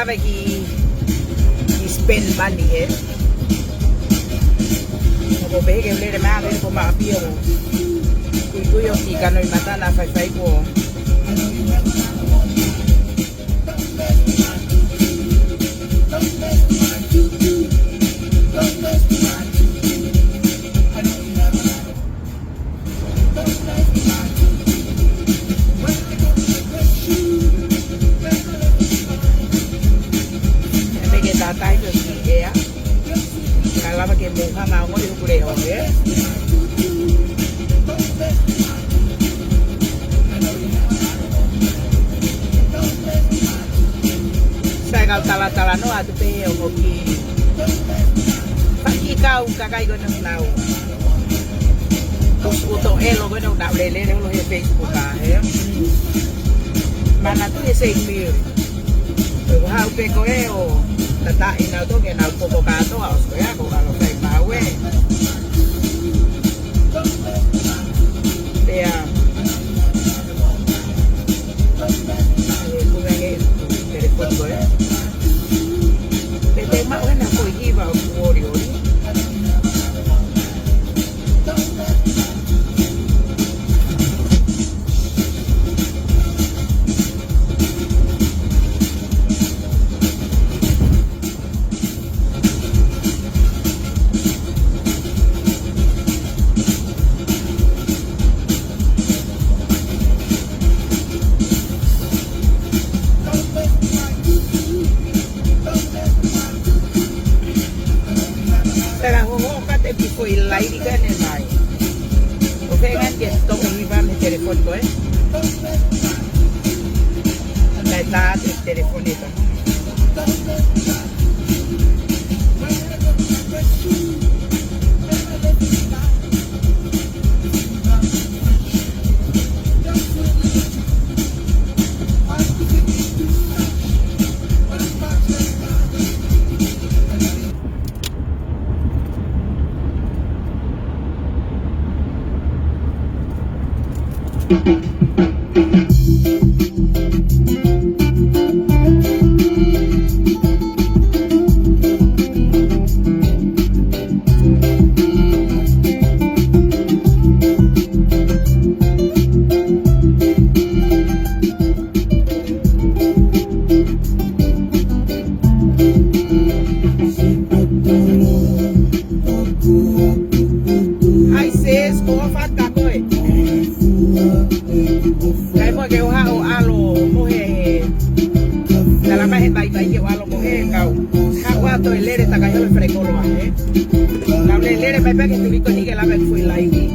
lava ki spend money eh. Ko be ke le ma le ko ma pio. Ku yo ti ka no mata na fai ko. Tay được gì kìa là mà kiếm một hàng nào có điều của đề hồn đấy saya kau tala no atu pe o ki pagi kau kakai go nang nau kus uto elo go nang dau lele lo he Facebook ka he mana tu ese mi o ha pe ko e o tata ina to que na poco gato a os ya ko lo sai pa we dia ko nge telepon ko ya te ma na ko iba o ori lagi kan yang lain. Oke kan dia stop iba di telepon ko eh. Lahat telepon itu. Hai sis, có phát cả thôi. Cái mọi kêu hao alo mô he là làm hết tay tay kêu alo mô he kau hao qua tôi lên để ta cái hơi phải câu loạn đấy làm lên để bài cái tụi con đi cái làm phải lại đi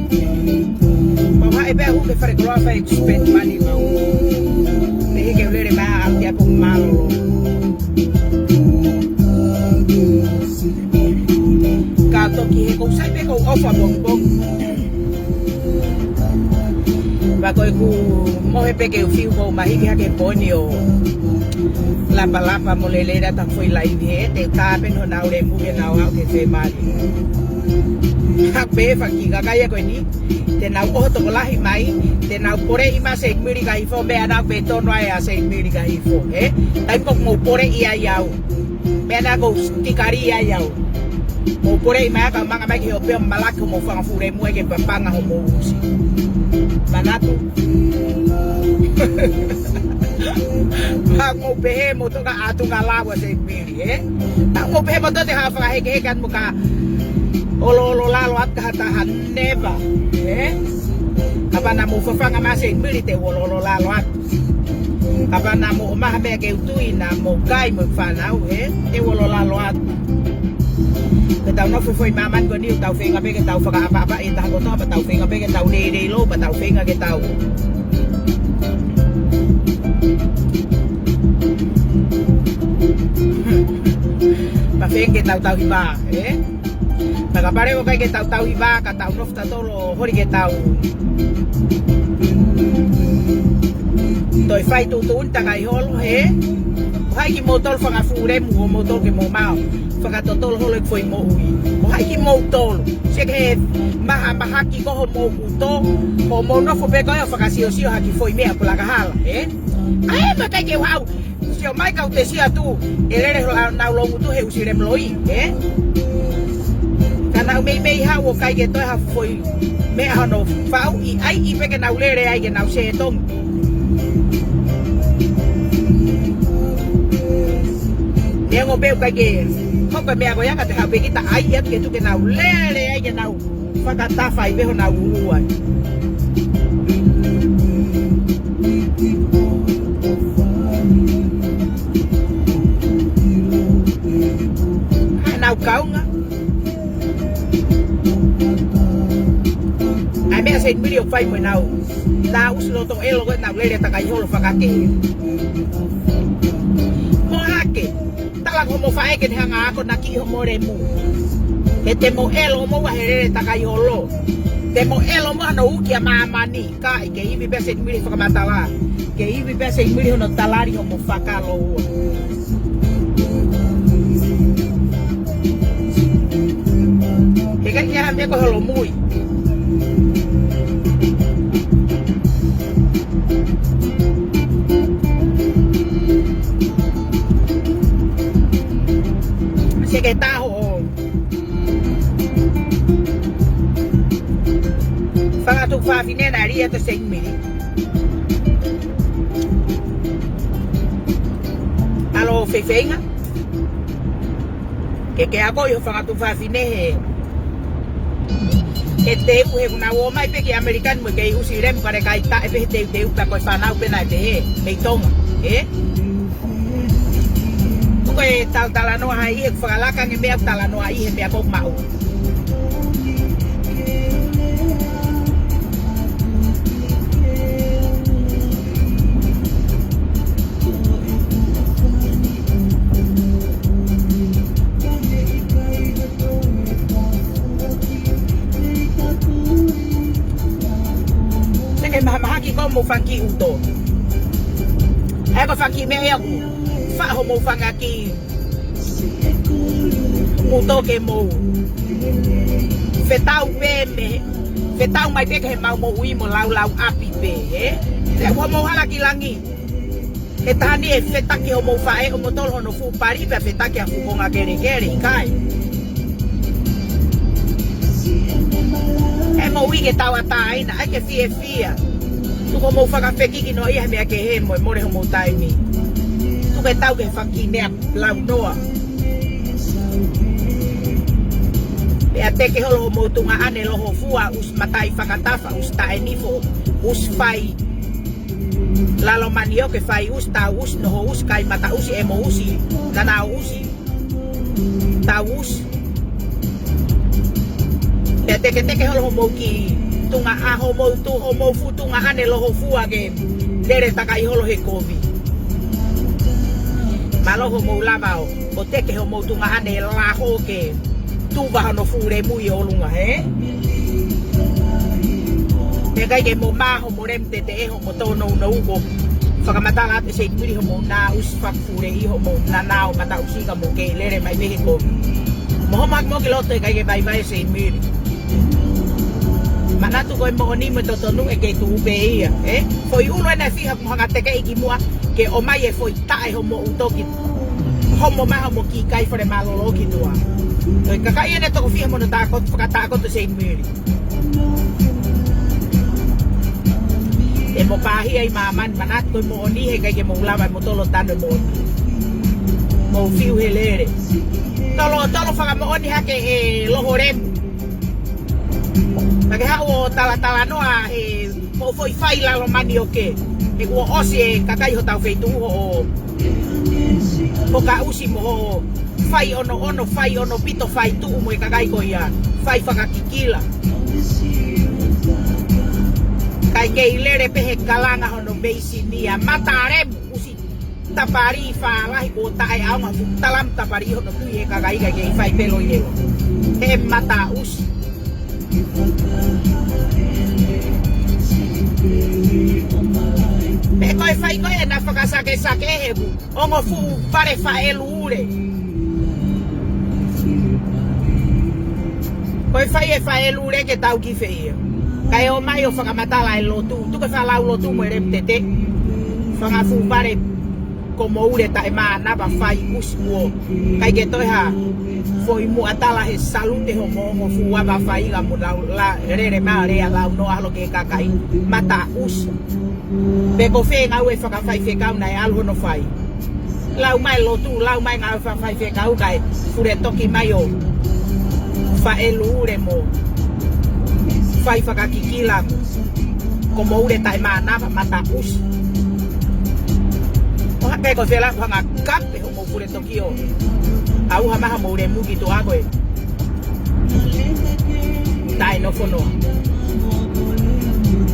mà hai bé hút cái phải câu loạn phải spend money mau để kêu lên để mà ăn dia pun malu cả tôi kia cũng sai bé cũng offer bông bông và coi ku mo he peke fiu ko mahi ha ke ponio lapa mo lele da ta foi lai he te ta pen ho nau le mu ke nau ha ke se mali hak pe fa ki ga ya ko ni te nau o to la hi mai te nau pore i ma se mi ri ga hi fo be ana be ton wa ya se mi ri ga hi fo he tai ko mo pore ia yau be ana go tikari ia yau mo pore i ma ka manga mai ke o pe malak mo fa fu re mu ke papanga ho mo usi Manatu. Mo pehe mo to ka atu ngalawa sa pili eh. Mo pehe mo to te hafa heke kan mo ka olo lalo at kahatahan neba eh. Kapa na mo fa nga mase pili te olo lalo at. Kapa na mo mahabe ke utui na mo kai mo fa na eh. Te olo lalo at. Tao nó phơi maman có nhiều tao phê ngà cái tao phơi apa apa tao có to mà tao phê ngà cái tao đi lô mà tao phê ngà cái tao mà phê cái tao hiba eh mà cái bare cái tao hiba cái tao nó ta to lo hori cái tao tôi phai tu ta cái hol he hai cái motor phang afu dem motor cái mo mau Fakatotol holog foi mo ui. Mohai ki mo tol. Seke mahaki ko mo uto. Mo no fo be ko fakasio sio haki foi me pula kahal, eh? Ai ma kai ke wow. tio mai kau te sia tu elere na longu tu he usire mloi kana me ha wo kai ke to ha foi me ha no fau I ai I pe ke na ulere ai ke na se tong Yang obe kage kok be ago ya ka te ha be kita ai ya ke tu ke na ulere ai ke na fakata fai be ho na uai nào cậu nga ai mẹ xin video phai mới nào tao usulo tong elo ko nào lele takai holo fakake mo hake tala ko mo fae ke hanga ko naki mo remu te mo elo mo wa hele takai holo te mo elo mo no uki mama ni ka ke ibi be sin video fakamatala ke ibi be sin video no talari mo fakalo kan ya hambe ko holo muy sige taho fanga tu fa fine na ria to 6 mili alo fefenga que ako yo fanga tu fa fine te uhe kuna wo mai pe ki american mo ke usirem kare kai ta pe te uta ko fa na pe na te me tong tu ko tal no hai ek fa la kan me tal no ai he me ko mau mahaki ko mo fanki uto ay ko fanki me yo fa ho mo fangaki uto ke mo fetau mai pe ke mau mo ui mo lau api pe te ho mo hala ki langi e tani e fetaki ho mo fa e mo tol ho no fu pari pe fetaki a fu ko ngakere kai e mo ui ke tawa tai na ai ke fia tu ko mo faka feki ki no ia me ke he mo re mo tai mi tu ke tau ke faki ne lau noa e ate ke holo mo tu nga ane lo fua us matai fakatafa us ta enifo us fai lalo manio ke fai us ta us no us kai mata us emo usi kana usi ta us e ate ke holo mo ki tunga a homo tu homo fu tunga ane lo fu age lere takai holo he kovi malo homo lavao o te ke homo tunga ane la ho ke tu va no fu re mu yo lunga he te kai ke mo ma homo rem te homo to no go fakamata la te se muri homo na us fa fu re I homo na nao mata usi ka mo ke lere mai me ko mo mo ke lo te kai ke bai se muri mana tu ko mo ni mo to nu e ke tu be ia foi uno na fi ha mo te ke ki mo ke o mai e foi tai homo uto ki homo ma homo ki kai fore malo lo ki tua ka kai ne to ko fi mo na ta ko ta ko to se miri e mo pa hi ai maman mana tu mo ni he ke mo lava mo to lo tan mo fiu helere to lo fa mo ni ha ke lo horem Pake hao tala no a mo foi fai la lo mani o ke e ko osi kakai ho tau feitu o ka usi mo fai ono pito fai tu mo kakai ko ia fai fakakikila kai ke ilere pehe kalanga hono beisi nia matare usi tapari fa la ko tai au ma talam tapari hono tu e kakai ke fai pelo ye e mata usi me koi fai koi na faka sake hebu ongo fu pare fa elure koi fai e fa elure ke tau ki feia kai o mai o faka matala e lotu tu ke fa la lotu mo re tete fanga fu pare como ure ta emana ba fai usmo kai ke toi ha foi mu atala he salute ho mo fuwa ba fai ga mu la rere ma re la no alo ke kakai mata us be ko fe nga we fa ka fai fe ka na al ho no fai lau mai lo tu lau mai nga fa fai fe ka u kai fure toki mai o fa elu ure mo fai fa ka kikila como ure ta emana ba mata us Oke ko sela ko ngakap e mo fure Tokyo. Au hama mo ure mu gitu ako e. Tai no fono.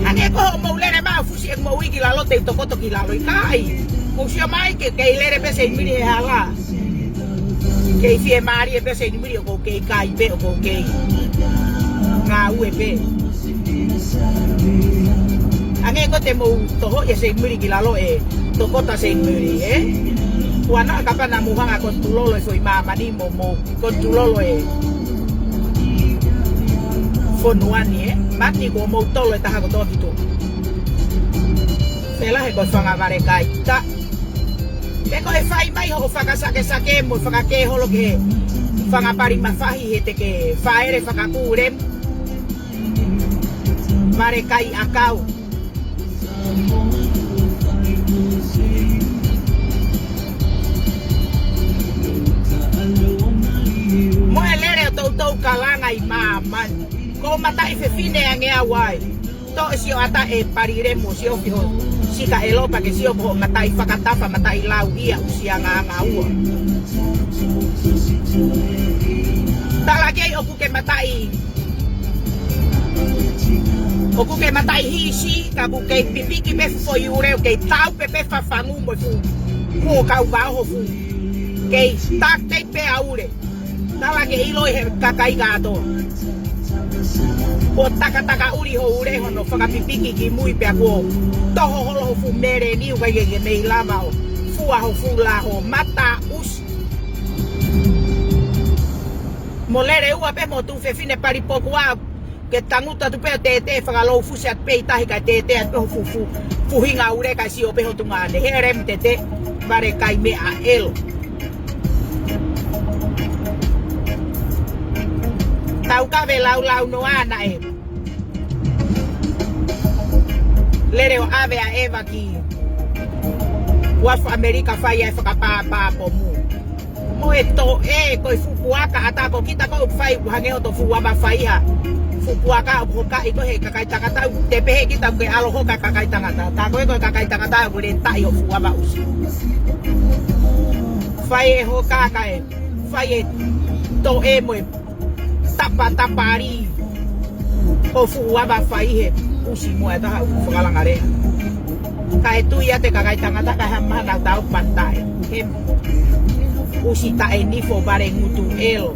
Ane ko mo lere ma fusi mo wiki la lote to koto ki la lo kai. Mo sia mai ke lere pe se miri hala. Ke fie mari pe se miri ko ke kai pe ko ke. Nga uepe. Ane ko te mo to ho ye se miri ki la lo e. Tokota se muri wana kapana muhanga kon tulolo foi mama ni momo kon tulolo fonuani mati ko mo tolo ta ha ko to gitu sela he ko fanga bare kaita te ko e fai mai ho fanga sake mo fanga ke ho lo ke fanga pari mafahi hete ke faere fanga kurem bare kai akau tau kalanga I maman ko mata ife fine ange awai to si ata e parire mo si ofio si ka elo pa ke si obo mata I fakatafa mata I lau ia usia nga ngau talagi oku ke matai hisi ka ku ke pipiki me fo yure ke tau pepe fa fangu mo fu ko ka ba ho fu ke tak te pe aure Tala ke ilo he kakai gato. O taka uri ho ure ho no whakapipiki ki mui pia ko. Toho holo ho fu mere ni ukai ke mei lama ho. Fua ho fu la ho mata us. Molere ua pe mo tu fe fine pari poku a. Ke tanguta tu pe te whakalo fu se at pei tahi kai te at pe ho fu hinga ure kai si o pe ho tungane. He rem te bare kai me a elo. Tau ka ve lau no ana e. Lere o ave a eva ki. Wafu Amerika fai e whakapa po mu. Mo e to e koi fupuaka ata ko kita ko fai hange o to fuwama fai ha. Fupuaka o hoka iko he kakai tangata te pehe kita ke alo hoka kakai tangata. Ta ko ko kakai tangata ko le tai o fuwama usi. Fai e hoka kai. Fai e to e mo tapari o fuwa ba fai he usi mo eta fukalangare kai tu ya te kakai tangata ka hamma na tau pantai hem usi ta eni fo bare ngutu elo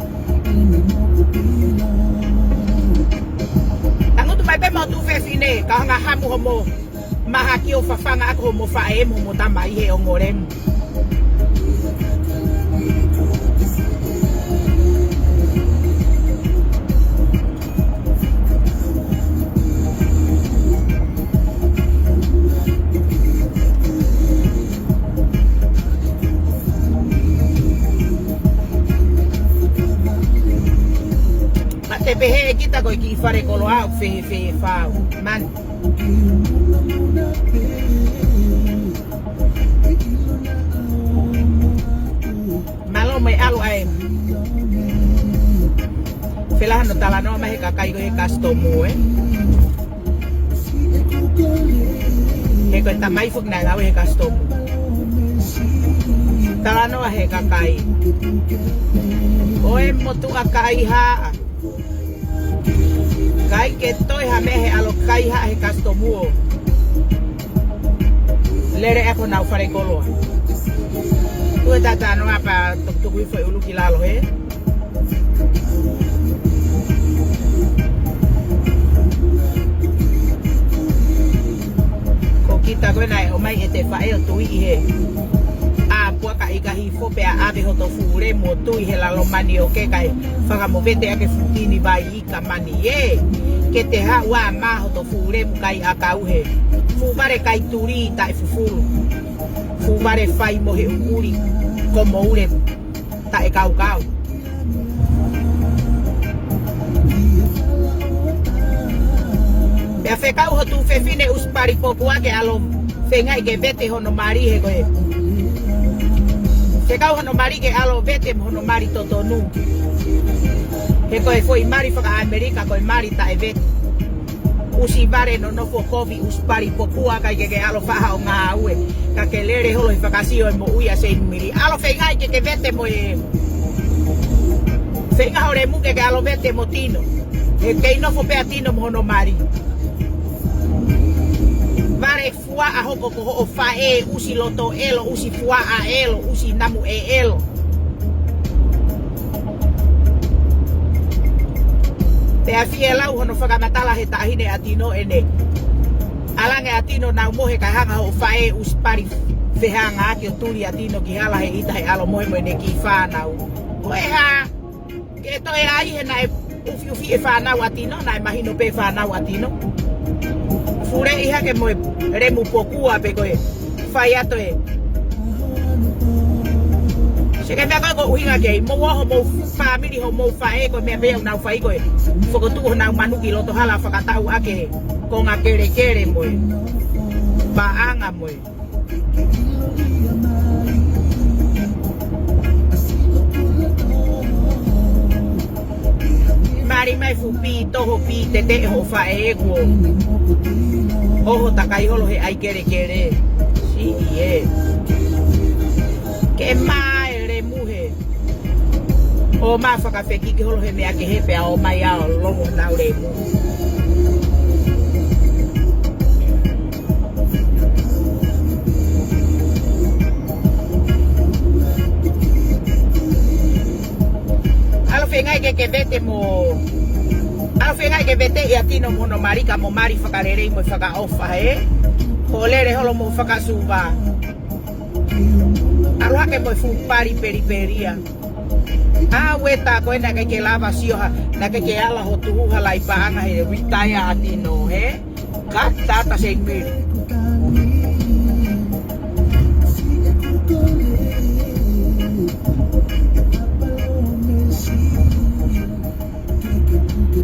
tangu tu mai pe mo tu fe fine ka nga hamu homo mahaki o fafanga ako mo fae mo tamai he o ngorem pehe kita ko ki fare kolo a fe fa man malo mai alu ai fela no tala no mai ka kai ko he customo he ko ta mai fuk na ga he customo tala no he ka kai oe motu akai ha kai ke toi ha mehe alo kai ha he customo lere e ko na fare kolo tu ta no apa tu ku foi ulu kilalo he ko kita ko na o mai ete fa e tu i he a po ka ika hi fo pe a ave ho to fure mo tu i he la lo mani o ke kai fa mo vete a ke futini vai ka mani e ke te hawa maho to fure mukai akau he fumare kai turi tai fufuru fumare fai mo he uri como ure tai kau kau be fe kau ho tu fe fine uspari popo ake alo fe ngai ke vete hono mari he koe fe kau hono mari ke alo vete hono mari totonu he koe foi mari faka Amerika koe mari tae vete usi bare no no fokovi uspari popua kai ke alo faha o nga ue ka ke lere holo i fakasio e mo uia se miri alo fe ngai ke vete mo e fe ngai hore mu ke alo vete mo tino e ke no fo pe atino mo no mari bare fua a hoko ko o fa e usi loto elo usi fua a elo usi namu e elo te afiela u hono whakamatala he tahine atino ene alange atino na mohe ka hanga o fae uspari whehanga aki o turi atino ki hala he ita he alo mohe moe ne ki whanau koe ha ke to e ai he na e ufi ufi e whanau atino na e mahino pe whanau atino fure iha ke moe remu pokua pe koe whai ato e Seke mea koe ko uhinga kei, mo woho mo family ho mo fae koe mea mea unau fai koe whakotu ho nau manuki loto hala whakatau ake ko ngā kere kere moe paanga moe Mari mai fu pi toho pi te te ho fae e kuo Oho takai holo he ai kere kere Si ie Ke mai o ma whakawheki ki holo he mea ke hepe a o mai ao longo nau re mu. Alo whengai ke vete mo... Alo whengai ke vete i atino mono marika mo mari whakarerei mo whakaofa he. Ko lere holo mo whakasuwa. Alo hake mo whupari periperia. Weta koe na ke lava sioha na ke ala ho tuhu halai paanga he retire atino he ka tata se mir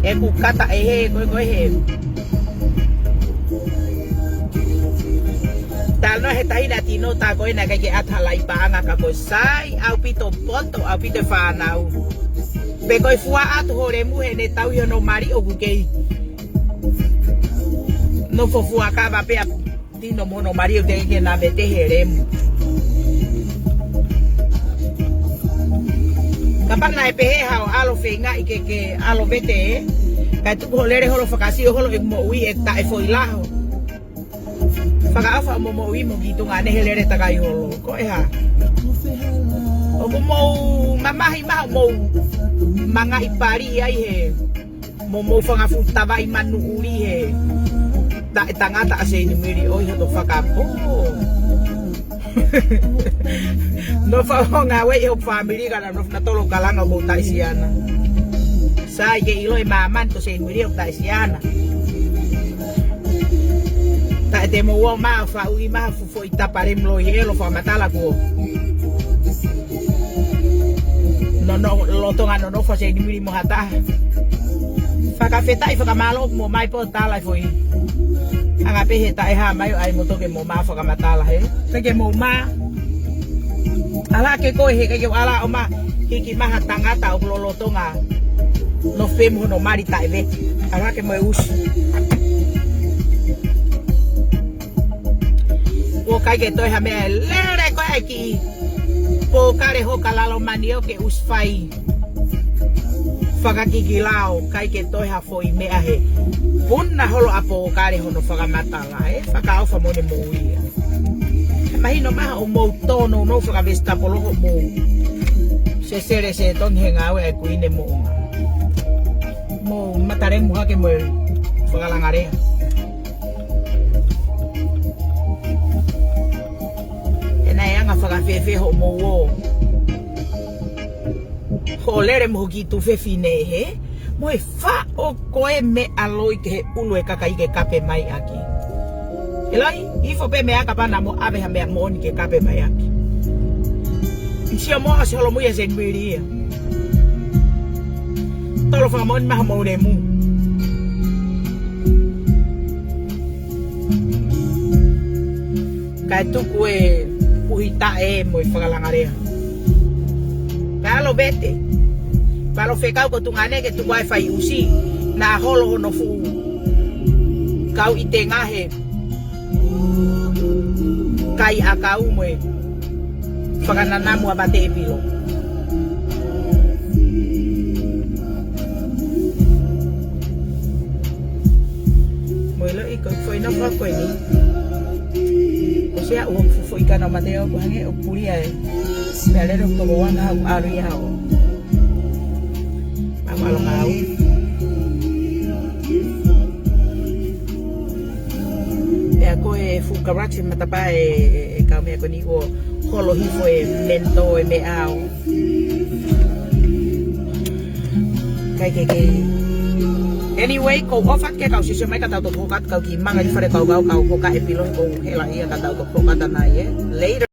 e ku kata e he koe he Tano he tahi na tino ta koe na kake athalai paanga ka koe sai au pito poto au pito whanau. Pe koe fua atu hore muhe ne tau hio no mari o kukei. No fo fua kava pea tino mono mari o teke na vete he remu. Kapana e pehe hao alo whenga i ke alo vete e. Kai tuku holere holo whakasio holo e mo ui e tae fo ilaho. Whakaafa mo mo ui mo gitu ngā nehelere takai holo. Ko e ha. O mo mamahi maho mo mga ipari ai he. Mo whangafu tawa i manu uri he. Ta e tangata ase ni miri oi hato whakapo. No whahonga wei ho family kana no natolo kalanga mo taisiana. Sai ke ilo e maman to se miri ho taisiana. Ta te mo wa ma fa ui ma fu fo itapare mlo yelo fa matala ko no lo tonga no fa se ni miri mo hata fa ka feta i fa ka malo mo mai po tala foi anga pe heta e ha mai ai mo to ke mo ma fa ka matala he ke mo ma ala ke ko he ke ala o ma hiki ma hatanga ta o lo tonga no femo no mari ta e ala ke mo us o kai ke toi ha me lere ko aki po kare ho kalalo manio ke usfai whakakikilao kai ke toi ha foi mea he puna holo apo kare hono whakamatala he whakaofa mone mo ia mahino maha o mou tono no whakavesta poloho mo se sere se tongi he ngawe ai kuine mo mo mataremu hake mo whakalangarea whakawhewhe ho mo wo. Ho lere mo ki tu whewhine he. Moe fa o koe me aloi ke ulu e kakai ke kape mai aki. Elai, ifo pe me aka pana mo ave ha me mo ni ke kape mai aki. Isia mo asi holo mo ya zen meri. Tolo fa mo ma mo ne mu. Kai tu kue puhita e mo whakalangarea. Palo bete. Palo whekau ko tungane ke tu wifi usi na holo hono fu. Kau ite ngahe. Kai akau mo e. Whakananamu abate e pilo. Mo ilo iko foi na whako e ni. Sia uang fufu ikan na mateo ko hangi o puria e. Dale ro ko wana au aria o. Malo mau. E ako e fukarachi matapa e kame ako ni ko holo hifo e mento e me au. Kai. Anyway, kau ofat ke kau sisi mai kata to hokat kau ki manga di fare kau ka e pilon ko hela ia kata ko hokat na ye. Later